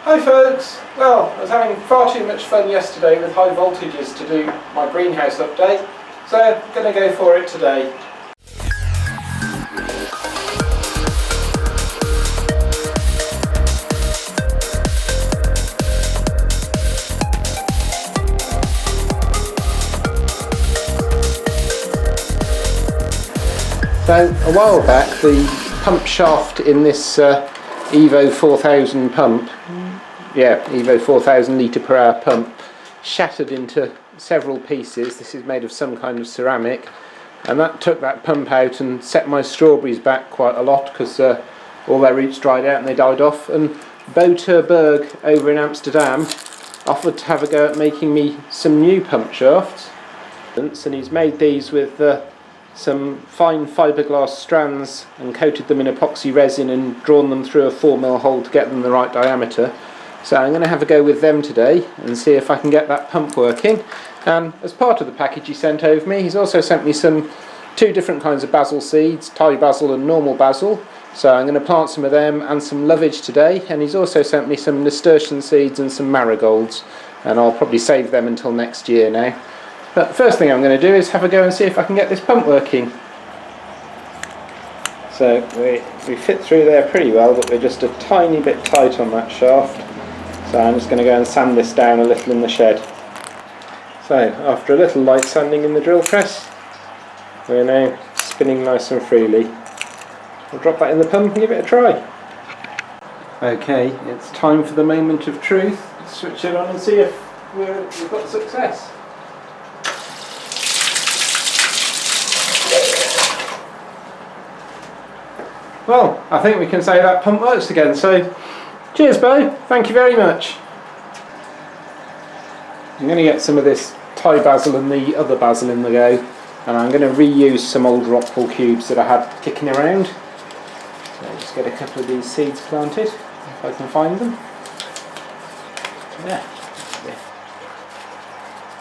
Hi folks! Well, I was having far too much fun yesterday with high voltages to do my greenhouse update, so I'm going to go for it today. So a while back the pump shaft in this Evo 4000 pump, Evo 4000 litre per hour pump, shattered into several pieces. This is made of some kind of ceramic, and that took that pump out and set my strawberries back quite a lot because all their roots dried out and they died off. And Ter Berg over in Amsterdam offered to have a go at making me some new pump shafts, and he's made these with some fine fiberglass strands and coated them in epoxy resin and drawn them through a 4mm hole to get them the right diameter. So I'm going to have a go with them today and see if I can get that pump working. And as part of the package he sent over me, he's also sent me two different kinds of basil seeds, Thai basil and normal basil. So I'm going to plant some of them and some lovage today, and he's also sent me some nasturtium seeds and some marigolds, and I'll probably save them until next year now. But the first thing I'm going to do is have a go and see if I can get this pump working. So we fit through there pretty well, but we're just a tiny bit tight on that shaft. So I'm just going to go and sand this down a little in the shed. So after a little light sanding in the drill press, we're now spinning nice and freely. We'll drop that in the pump and give it a try. Okay, it's time for the moment of truth. Let's switch it on and see if we've got success. Well, I think we can say that pump works again, so cheers Bo, thank you very much. I'm going to get some of this Thai basil and the other basil in the go, and I'm going to reuse some old rockwool cubes that I had kicking around. So I'll just get a couple of these seeds planted, if I can find them. Yeah.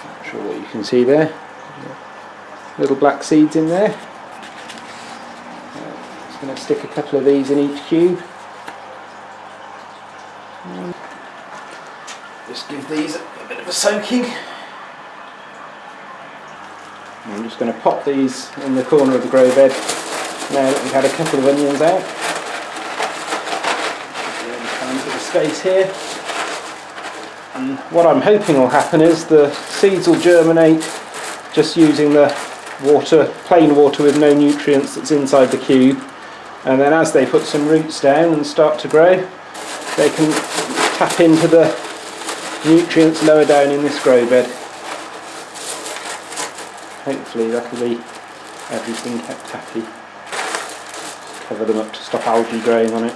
Not sure what you can see there. Little black seeds in there. I'm going to stick a couple of these in each cube. Just give these a bit of a soaking. I'm just going to pop these in the corner of the grow bed now that we've had a couple of onions out. Find a bit of space here. And what I'm hoping will happen is the seeds will germinate just using the water, plain water with no nutrients that's inside the cube. And then as they put some roots down and start to grow, they can tap into the nutrients lower down in this grow bed. Hopefully that'll be everything kept happy. Cover them up to stop algae growing on it.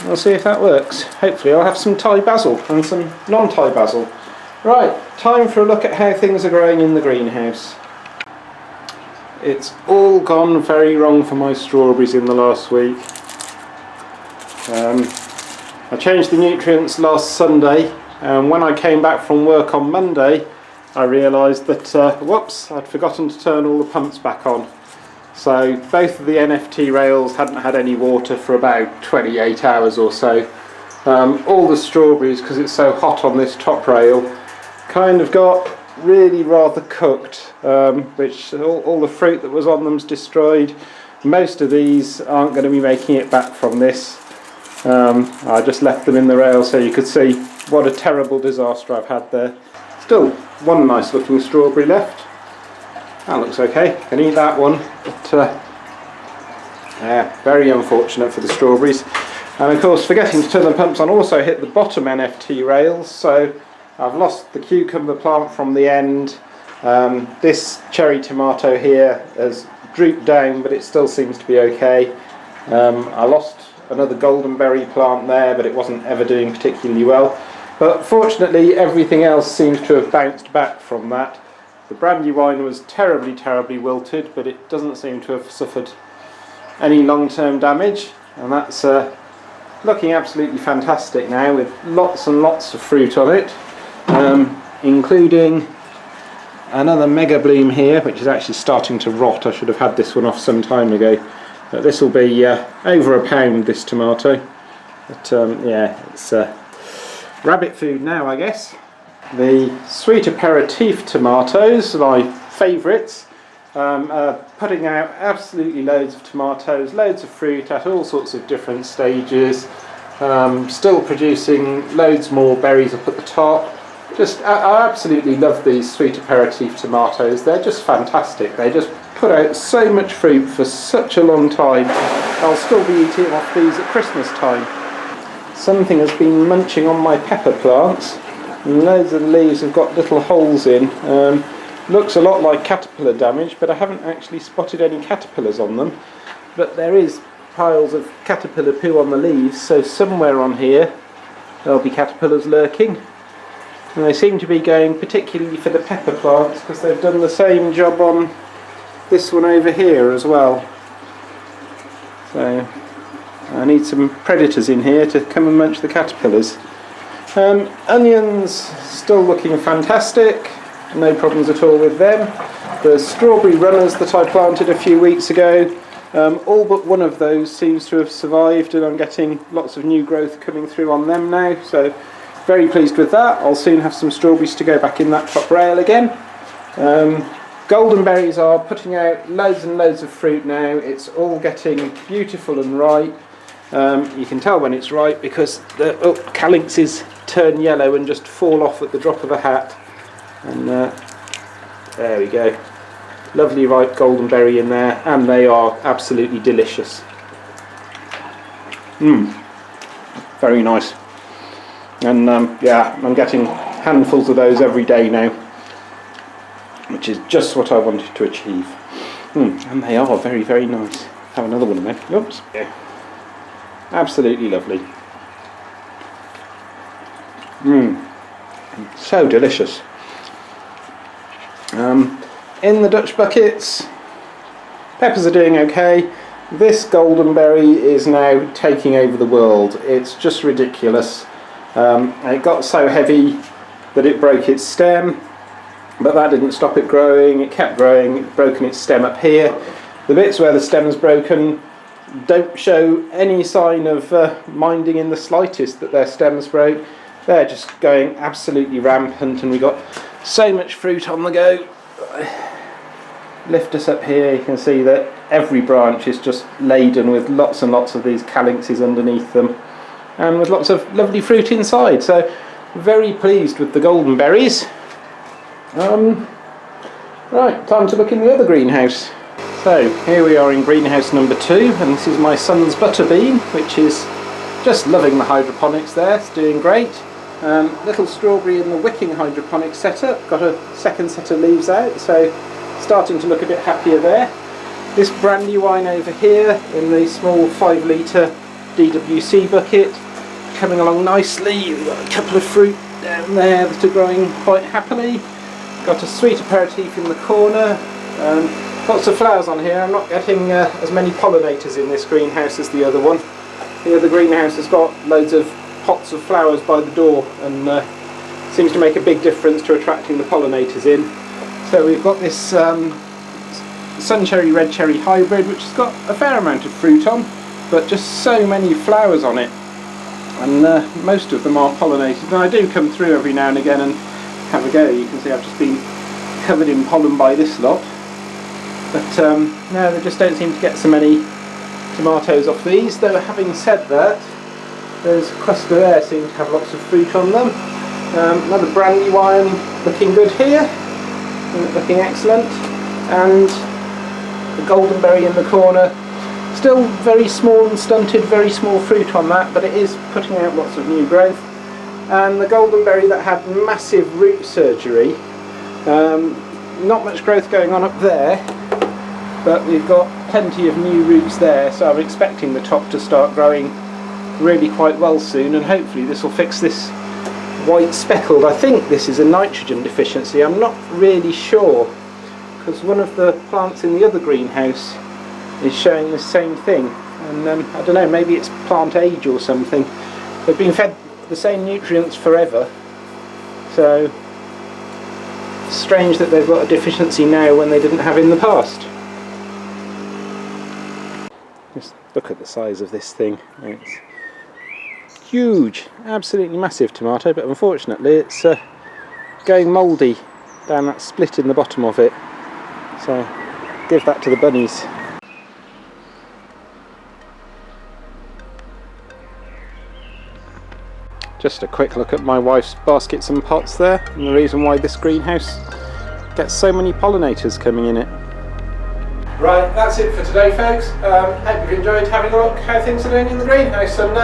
We'll see if that works. Hopefully I'll have some Thai basil and some non-Thai basil. Right, time for a look at how things are growing in the greenhouse. It's all gone very wrong for my strawberries in the last week. I changed the nutrients last Sunday, and when I came back from work on Monday I realised that, whoops, I'd forgotten to turn all the pumps back on. So both of the NFT rails hadn't had any water for about 28 hours or so. All the strawberries, because it's so hot on this top rail, kind of got really rather cooked, which all the fruit that was on them's destroyed. Most of these aren't going to be making it back from this. I just left them in the rail so you could see what a terrible disaster I've had there. Still one nice looking strawberry left. That looks okay, can eat that one, but yeah, very unfortunate for the strawberries. And of course, forgetting to turn the pumps on also hit the bottom NFT rails, so I've lost the cucumber plant from the end. This cherry tomato here has drooped down, but it still seems to be okay. I lost another goldenberry plant there, but it wasn't ever doing particularly well. But fortunately everything else seems to have bounced back from that. The brandywine was terribly wilted, but it doesn't seem to have suffered any long-term damage, and that's looking absolutely fantastic now with lots and lots of fruit on it. Including another mega bloom here, which is actually starting to rot. I should have had this one off some time ago. But this will be over £1, this tomato. But yeah, it's rabbit food now, I guess. The sweet aperitif tomatoes, my favourites, are putting out absolutely loads of tomatoes, loads of fruit at all sorts of different stages, still producing loads more berries up at the top. I absolutely love these sweet aperitif tomatoes. They're just fantastic. They just put out so much fruit for such a long time. I'll still be eating off these at Christmas time. Something has been munching on my pepper plants. Loads of the leaves have got little holes in. Looks a lot like caterpillar damage, but I haven't actually spotted any caterpillars on them. But there is piles of caterpillar poo on the leaves, so somewhere on here there'll be caterpillars lurking. And they seem to be going particularly for the pepper plants, because they've done the same job on this one over here as well. So I need some predators in here to come and munch the caterpillars. Onions still looking fantastic, no problems at all with them. The strawberry runners that I planted a few weeks ago, all but one of those seems to have survived, and I'm getting lots of new growth coming through on them now, so very pleased with that. I'll soon have some strawberries to go back in that top rail again. Golden berries are putting out loads and loads of fruit now. It's all getting beautiful and ripe. You can tell when it's ripe because the calyxes turn yellow and just fall off at the drop of a hat. And there we go. Lovely ripe golden berry in there, and they are absolutely delicious. Very nice. And yeah, I'm getting handfuls of those every day now, which is just what I wanted to achieve. And they are very, very nice. Have another one in there. Oops. Yeah. Absolutely lovely. So delicious. In the Dutch buckets, peppers are doing okay. This golden berry is now taking over the world. It's just ridiculous. It got so heavy that it broke its stem, but that didn't stop it growing. It kept growing. It's broken its stem up here. The bits where the stem's broken don't show any sign of minding in the slightest that their stems broke. They're just going absolutely rampant, and we got so much fruit on the go. Lift us up here, you can see that every branch is just laden with lots and lots of these calyxes underneath them, and with lots of lovely fruit inside. So very pleased with the golden berries. Right, time to look in the other greenhouse. So here we are in greenhouse number 2, and this is my son's butterbean, which is just loving the hydroponics there. It's doing great. Little strawberry in the wicking hydroponic setup, got a second set of leaves out, so starting to look a bit happier there. This brandywine over here in the small 5 litre DWC bucket, coming along nicely. We've got a couple of fruit down there that are growing quite happily. Got a sweet aperitif in the corner. Lots of flowers on here. I'm not getting as many pollinators in this greenhouse as the other one. The other greenhouse has got loads of pots of flowers by the door, and seems to make a big difference to attracting the pollinators in. So we've got this sun cherry red cherry hybrid, which has got a fair amount of fruit on, but just so many flowers on it, and most of them are pollinated. And I do come through every now and again and have a go. You can see I've just been covered in pollen by this lot, but no, they just don't seem to get so many tomatoes off these. Though having said that, there's a cluster there, seem to have lots of fruit on them. Another brandywine looking good here, looking excellent, and the golden berry in the corner, still very small and stunted, very small fruit on that, but it is putting out lots of new growth. And the golden berry that had massive root surgery, not much growth going on up there, but we've got plenty of new roots there, so I'm expecting the top to start growing really quite well soon, and hopefully this will fix this white speckled. I think this is a nitrogen deficiency. I'm not really sure, because one of the plants in the other greenhouse is showing the same thing, and I don't know, maybe it's plant age or something. They've been fed the same nutrients forever, so it's strange that they've got a deficiency now when they didn't have in the past. Look at the size of this thing. It's huge, absolutely massive tomato, but unfortunately it's going mouldy down that split in the bottom of it. So give that to the bunnies. Just a quick look at my wife's baskets and pots there, and the reason why this greenhouse gets so many pollinators coming in it. Right, that's it for today, folks. Hope you've enjoyed having a look how things are doing in the greenhouse, and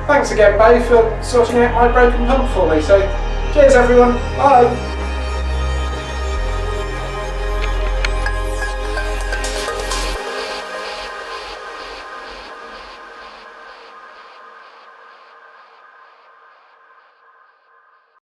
thanks again, Bo, for sorting out my broken pump for me. So cheers everyone, bye!